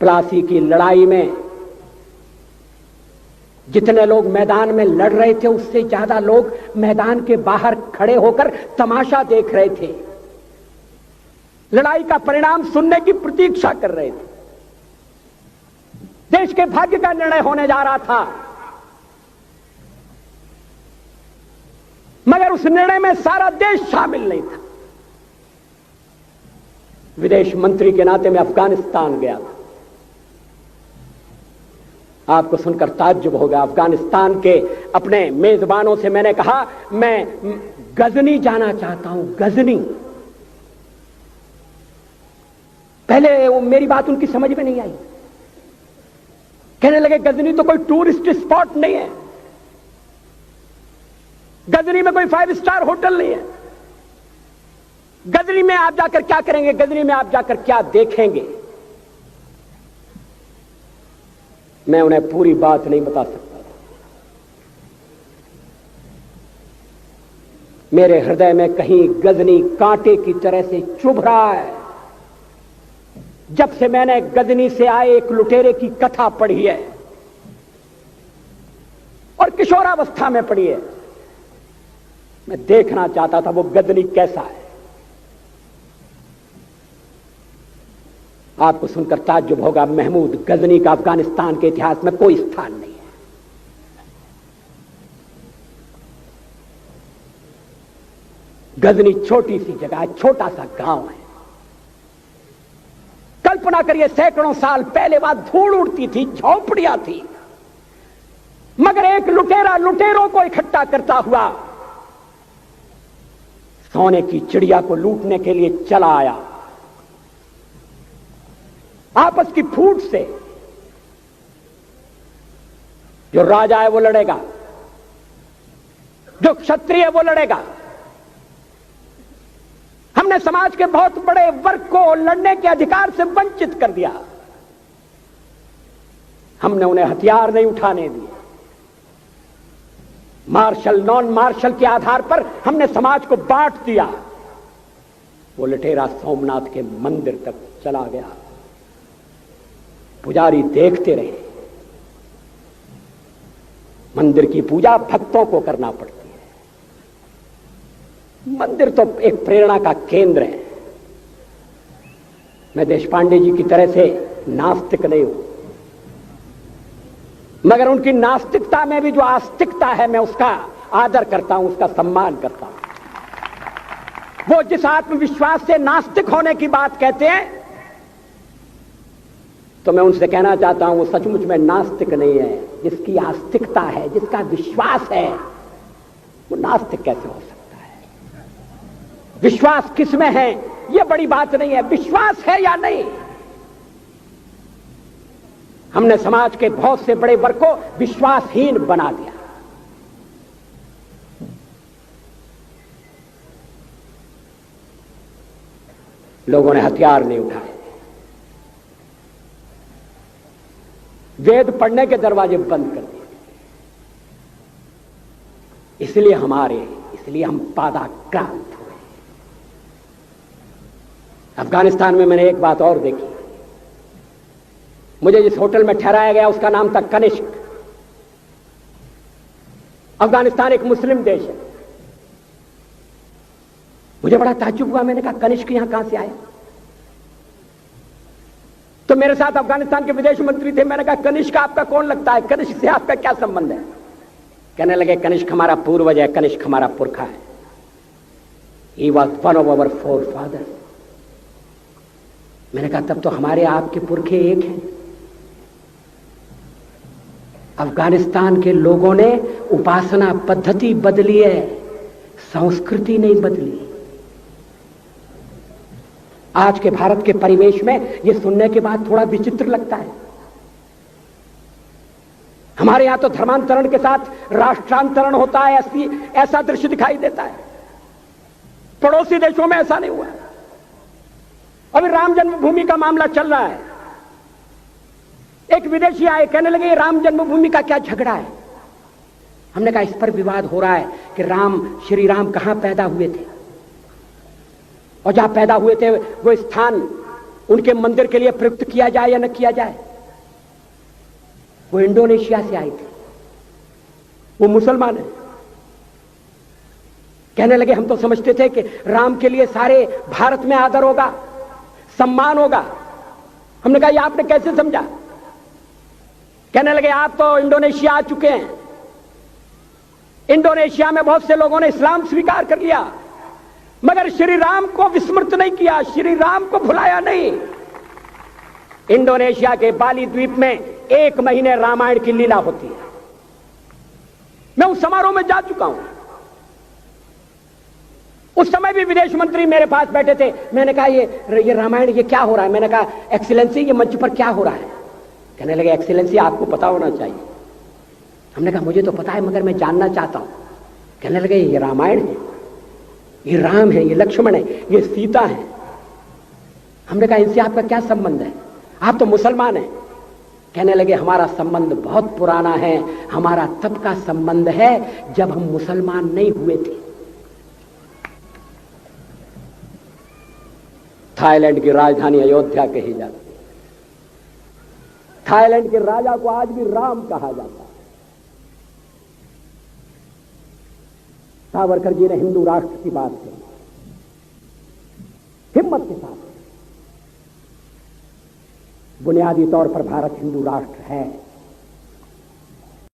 प्लासी की लड़ाई में जितने लोग मैदान में लड़ रहे थे उससे ज्यादा लोग मैदान के बाहर खड़े होकर तमाशा देख रहे थे, लड़ाई का परिणाम सुनने की प्रतीक्षा कर रहे थे। देश के भाग्य का निर्णय होने जा रहा था, मगर उस निर्णय में सारा देश शामिल नहीं था। विदेश मंत्री के नाते मैं अफगानिस्तान गया था। आपको सुनकर ताज्जुब होगा, अफगानिस्तान के अपने मेजबानों से मैंने कहा मैं गजनी जाना चाहता हूं, गजनी। पहले वो मेरी बात उनकी समझ में नहीं आई, कहने लगे गजनी तो कोई टूरिस्ट स्पॉट नहीं है, गजनी में कोई 5 स्टार होटल नहीं है, गजनी में आप जाकर क्या करेंगे, गजनी में आप जाकर क्या देखेंगे। मैं उन्हें पूरी बात नहीं बता सकता था। मेरे हृदय में कहीं गजनी कांटे की तरह से चुभ रहा है। जब से मैंने गजनी से आए एक लुटेरे की कथा पढ़ी है और किशोरावस्था में पढ़ी है, मैं देखना चाहता था वो गजनी कैसा है। आपको सुनकर ताज्जुब होगा, महमूद गजनी का अफगानिस्तान के इतिहास में कोई स्थान नहीं है। गजनी छोटी सी जगह है, छोटा सा गांव है। कल्पना करिए सैकड़ों साल पहले वहां धूल उड़ती थी, झोंपड़ियां थी, मगर एक लुटेरा लुटेरों को इकट्ठा करता हुआ सोने की चिड़िया को लूटने के लिए चला आया। आपस की फूट से जो राजा है वो लड़ेगा, जो क्षत्रिय है वो लड़ेगा। हमने समाज के बहुत बड़े वर्ग को लड़ने के अधिकार से वंचित कर दिया। हमने उन्हें हथियार नहीं उठाने दिए। मार्शल नॉन मार्शल के आधार पर हमने समाज को बांट दिया। वो लुटेरा सोमनाथ के मंदिर तक चला गया। पुजारी देखते रहे। मंदिर की पूजा भक्तों को करना पड़ती है। मंदिर तो एक प्रेरणा का केंद्र है। मैं देशपांडे जी की तरह से नास्तिक नहीं हूं, मगर उनकी नास्तिकता में भी जो आस्तिकता है मैं उसका आदर करता हूं, उसका सम्मान करता हूं। वो जिस आत्मविश्वास से नास्तिक होने की बात कहते हैं, तो मैं उनसे कहना चाहता हूं वो सचमुच में नास्तिक नहीं है। जिसकी आस्तिकता है, जिसका विश्वास है, वो नास्तिक कैसे हो सकता है? विश्वास किसमें है यह बड़ी बात नहीं है, विश्वास है या नहीं। हमने समाज के बहुत से बड़े वर्ग को विश्वासहीन बना दिया। लोगों ने हथियार नहीं उठाए, वेद पढ़ने के दरवाजे बंद कर दिए। इसलिए हम पादाक्रांत हुए। अफगानिस्तान में मैंने एक बात और देखी। मुझे जिस होटल में ठहराया गया उसका नाम था कनिष्क। अफगानिस्तान एक मुस्लिम देश है। मुझे बड़ा ताज्जुब हुआ। मैंने कहा कनिष्क यहां कहां से आया? तो मेरे साथ अफगानिस्तान के विदेश मंत्री थे। मैंने कहा कनिष्क आपका कौन लगता है? कनिष्क से आपका क्या संबंध है? कहने लगे कनिष्क हमारा पूर्वज है, कनिष्क हमारा पुरखा है। He was one of our forefathers। मैंने कहा तब तो हमारे आपके पुरखे एक हैं। अफगानिस्तान के लोगों ने उपासना पद्धति बदली है, संस्कृति नहीं बदली। आज के भारत के परिवेश में यह सुनने के बाद थोड़ा विचित्र लगता है। हमारे यहां तो धर्मांतरण के साथ राष्ट्रांतरण होता है, ऐसा दृश्य दिखाई देता है। पड़ोसी देशों में ऐसा नहीं हुआ। अभी राम जन्मभूमि का मामला चल रहा है। एक विदेशी आए, कहने लगे राम जन्मभूमि का क्या झगड़ा है? हमने कहा इस पर विवाद हो रहा है कि श्री राम कहां पैदा हुए थे, और जहां पैदा हुए थे वो स्थान उनके मंदिर के लिए प्रयुक्त किया जाए या न किया जाए। वो इंडोनेशिया से आई थी, वो मुसलमान है। कहने लगे हम तो समझते थे कि राम के लिए सारे भारत में आदर होगा, सम्मान होगा। हमने कहा ये आपने कैसे समझा? कहने लगे आप तो इंडोनेशिया आ चुके हैं, इंडोनेशिया में बहुत से लोगों ने इस्लाम स्वीकार कर लिया, मगर श्री राम को विस्मृत नहीं किया, श्री राम को भुलाया नहीं। इंडोनेशिया के बाली द्वीप में 1 महीने रामायण की लीला होती है। मैं उस समारोह में जा चुका हूं। उस समय भी विदेश मंत्री मेरे पास बैठे थे। मैंने कहा ये रामायण ये क्या हो रहा है? मैंने कहा एक्सीलेंसी ये मंच पर क्या हो रहा है? कहने लगे एक्सीलेंसी आपको पता होना चाहिए। हमने कहा मुझे तो पता है मगर मैं जानना चाहता हूं। कहने लगे ये रामायण है, ये राम है, ये लक्ष्मण है, ये सीता है। हमने कहा इनसे आपका क्या संबंध है? आप तो मुसलमान हैं। कहने लगे हमारा संबंध बहुत पुराना है, हमारा तब का संबंध है जब हम मुसलमान नहीं हुए थे। थाईलैंड की राजधानी अयोध्या कही जाती है। थाईलैंड के राजा को आज भी राम कहा जाता है। सावरकर जी ने हिंदू राष्ट्र की बात की, हिम्मत के साथ। बुनियादी तौर पर भारत हिंदू राष्ट्र है।